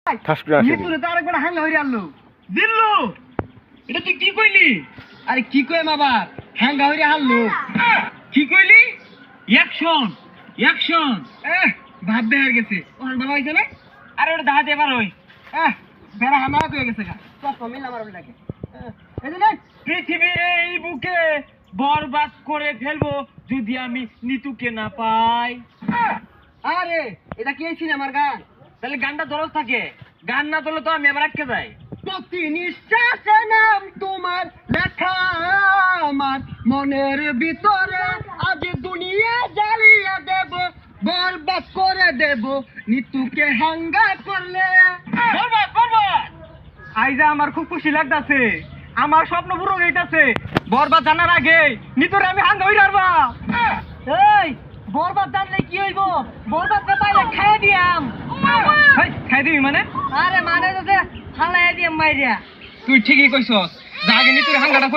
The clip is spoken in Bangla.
নিতুরে তো আরেকবার হাঙ্গা হইরে আনলো দিল্লু এটা তুই কি কইলি আরে কি কইম আবার হাঙ্গা হইরে আনলো কি কইলি অ্যাকশন অ্যাকশন ভাব বের গেছে ওর বাবা হইছে না আরে ওটা দাহাতে এবার হই বেড়া হামা হয়ে গেছে গা সব মিল আমার লাগে এই যে পৃথিবীর এই বুকে বরবাদ করে ফেলবো যদি আমি নিতুকে না পাই আরে এটা কি সিনেমার গান তাহলে গানটা দরজ থাকে গান না তোলে তো আমি আবার আটকে যাই প্রতি নিঃশ্বাসে নাম তোমার লেখা আমার মনের ভিতরে আজ দুনিয়া জ্বালিয়ে দেব বরবাদ করে দেব নিতুকে হাঙ্গা করলে বরবাদ বরবাদ আইজা আমার খুব খুশি লাগতাছে আমার স্বপ্ন পূরণ হইতাছে বরবাদ জানার আগে নিতুরে আমি হাঙ্গা হই রারবা এই বরবাদ জানলে কি হইব বরবাদ কে পাইলে খাইয়া দিয়াম খাই দিবি মানে আরে মানে তো হালাই দিয়াম মাইরিয়া তুই ঠিকই কইছস জাগে নিতুরে হাঙ্গাটা